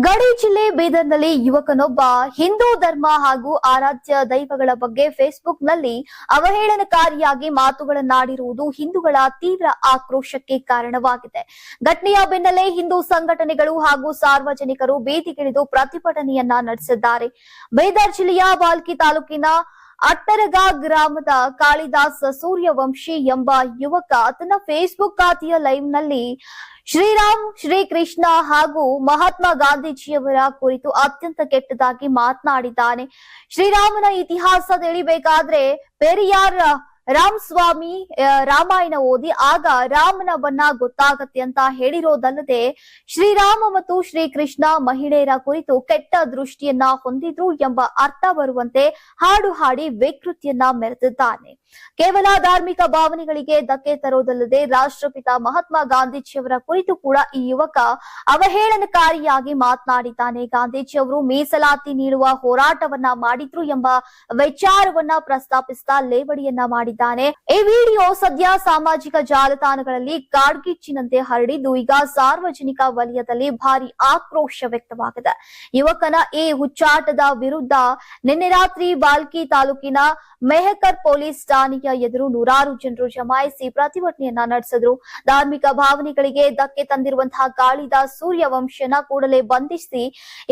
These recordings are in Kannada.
ಗಡಿ ಜಿಲ್ಲೆ ಬೀದರ್ನಲ್ಲಿ ಯುವಕನೊಬ್ಬ ಹಿಂದೂ ಧರ್ಮ ಹಾಗೂ ಆರಾಧ್ಯ ದೈವಗಳ ಬಗ್ಗೆ ಫೇಸ್ಬುಕ್ನಲ್ಲಿ ಅವಹೇಳನಕಾರಿಯಾಗಿ ಮಾತುಗಳನ್ನಾಡಿರುವುದು ಹಿಂದೂಗಳ ತೀವ್ರ ಆಕ್ರೋಶಕ್ಕೆ ಕಾರಣವಾಗಿದೆ. ಘಟನೆಯ ಬೆನ್ನಲ್ಲೇ ಹಿಂದೂ ಸಂಘಟನೆಗಳು ಹಾಗೂ ಸಾರ್ವಜನಿಕರು ಬೀದಿಗಿಳಿದು ಪ್ರತಿಭಟನೆಯನ್ನ ನಡೆಸಿದ್ದಾರೆ. ಬೀದರ್ ಜಿಲ್ಲೆಯ ಬಾಲ್ಕಿ ತಾಲೂಕಿನ ಅಟ್ಟರಗ ಗ್ರಾಮದ ಕಾಳಿದಾಸ್ ಸೂರ್ಯವಂಶಿ ಎಂಬ ಯುವಕ ತನ್ನ ಫೇಸ್ಬುಕ್ ಖಾತೆಯ ಲೈವ್ನಲ್ಲಿ ಶ್ರೀರಾಮ್, ಶ್ರೀಕೃಷ್ಣ ಹಾಗೂ ಮಹಾತ್ಮ ಗಾಂಧೀಜಿಯವರ ಕುರಿತು ಅತ್ಯಂತ ಕೆಟ್ಟದಾಗಿ ಮಾತನಾಡಿದ್ದಾನೆ. ಶ್ರೀರಾಮನ ಇತಿಹಾಸ ತಿಳಿಬೇಕಾದ್ರೆ ಪೆರಿಯಾರ್ ರಾಮಸ್ವಾಮಿ ರಾಮಾಯಣ ಓದಿ ಆಗ ರಾಮನ ಬಣ್ಣ ಗೊತ್ತಾಗತ್ತೆ ಅಂತ ಹೇಳಿರೋದಲ್ಲದೆ ಶ್ರೀರಾಮ ಮತ್ತು ಶ್ರೀಕೃಷ್ಣ ಮಹಿಳೆಯರ ಕುರಿತು ಕೆಟ್ಟ ದೃಷ್ಟಿಯನ್ನ ಹೊಂದಿದ್ರು ಎಂಬ ಅರ್ಥ ಬರುವಂತೆ ಹಾಡು ಹಾಡಿ ವಿಕೃತಿಯನ್ನ ಮೆರೆದಿದ್ದಾನೆ. ಕೇವಲ ಧಾರ್ಮಿಕ ಭಾವನೆಗಳಿಗೆ ಧಕ್ಕೆ ತರೋದಲ್ಲದೆ ರಾಷ್ಟ್ರಪಿತ ಮಹಾತ್ಮ ಗಾಂಧೀಜಿಯವರ ಕುರಿತು ಕೂಡ ಈ ಯುವಕ ಅವಹೇಳನಕಾರಿಯಾಗಿ ಮಾತನಾಡಿದ್ದಾನೆ. ಗಾಂಧೀಜಿಯವರು ಮೀಸಲಾತಿ ನೀಡುವ ಹೋರಾಟವನ್ನ ಮಾಡಿದ್ರು ಎಂಬ ವಿಚಾರವನ್ನ ಪ್ರಸ್ತಾಪಿಸ್ತಾ ಲೇವಡಿಯನ್ನ ಮಾಡಿದ್ದಾನೆ. ಈ ವಿಡಿಯೋ ಸದ್ಯ ಸಾಮಾಜಿಕ ಜಾಲತಾಣಗಳಲ್ಲಿ ಕಾಡ್ಗಿಚ್ಚಿನಂತೆ ಹರಡಿದ್ದು ಈಗ ಸಾರ್ವಜನಿಕ ವಲಯದಲ್ಲಿ ಭಾರಿ ಆಕ್ರೋಶ ವ್ಯಕ್ತವಾಗಿದೆ. ಯುವಕನ ಈ ಹುಚ್ಚಾಟದ ವಿರುದ್ಧ ನಿನ್ನೆ ರಾತ್ರಿ ಬಾಲ್ಕಿ ತಾಲೂಕಿನ ಮೆಹಕರ್ ಪೊಲೀಸ್ ಠಾಣೆಯ ಎದುರು ನೂರಾರು ಜನರು ಜಮಾಯಿಸಿ ಪ್ರತಿಭಟನೆಯನ್ನ ನಡೆಸಿದ್ರು. ಧಾರ್ಮಿಕ ಭಾವನೆಗಳಿಗೆ ಧಕ್ಕೆ ತಂದಿರುವಂತಹ ಕಾಳಿದಾಸ್ ಸೂರ್ಯವಂಶನ ಕೂಡಲೇ ಬಂಧಿಸಿ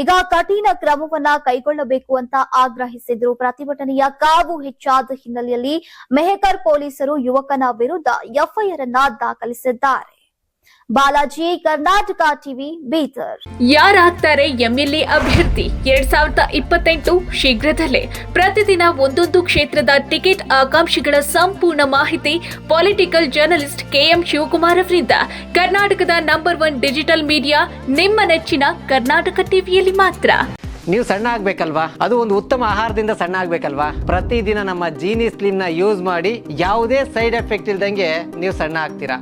ಈಗ ಕಠಿಣ ಕ್ರಮವನ್ನ ಕೈಗೊಳ್ಳಬೇಕು ಅಂತ ಆಗ್ರಹಿಸಿದ್ರು. ಪ್ರತಿಭಟನೆಯ ಕಾವು ಹೆಚ್ಚಾದ ಹಿನ್ನೆಲೆಯಲ್ಲಿ ಮೆಹಕರ್ ಪೊಲೀಸರು ಯುವಕನ ವಿರುದ್ಧ ಎಫ್ಐಆರ್ ಅನ್ನ ದಾಖಲಿಸಿದ್ದಾರೆ. ಬಾಲಾಜಿ, ಕರ್ನಾಟಕ ಟಿವಿ, ಬೀದರ್. ಯಾರಾಗ್ತಾರೆ ಎಂಎಲ್ಎ ಅಭ್ಯರ್ಥಿ 2028 ಶೀಘ್ರದಲ್ಲೇ. ಪ್ರತಿದಿನ ಒಂದೊಂದು ಕ್ಷೇತ್ರದ ಟಿಕೆಟ್ ಆಕಾಂಕ್ಷಿಗಳ ಸಂಪೂರ್ಣ ಮಾಹಿತಿ ಪೊಲಿಟಿಕಲ್ ಜರ್ನಲಿಸ್ಟ್ ಕೆಎಂ ಶಿವಕುಮಾರ್ ಅವರಿಂದ. ಕರ್ನಾಟಕದ ನಂಬರ್ 1 ಡಿಜಿಟಲ್ ಮೀಡಿಯಾ ನಿಮ್ಮ ನೆಚ್ಚಿನ ಕರ್ನಾಟಕ ಟಿವಿಯಲ್ಲಿ ಮಾತ್ರ. ನೀವು ಸಣ್ಣ ಆಗ್ಬೇಕಲ್ವಾ? ಅದು ಒಂದು ಉತ್ತಮ ಆಹಾರದಿಂದ ಸಣ್ಣ ಆಗ್ಬೇಕಲ್ವಾ? ಪ್ರತಿದಿನ ನಮ್ಮ ಜೀನಿ ಸ್ಲಿಮ್ ನ ಯೂಸ್ ಮಾಡಿ ಯಾವುದೇ ಸೈಡ್ ಎಫೆಕ್ಟ್ ಇಲ್ದಂಗೆ ನೀವು ಸಣ್ಣ ಆಗ್ತೀರಾ.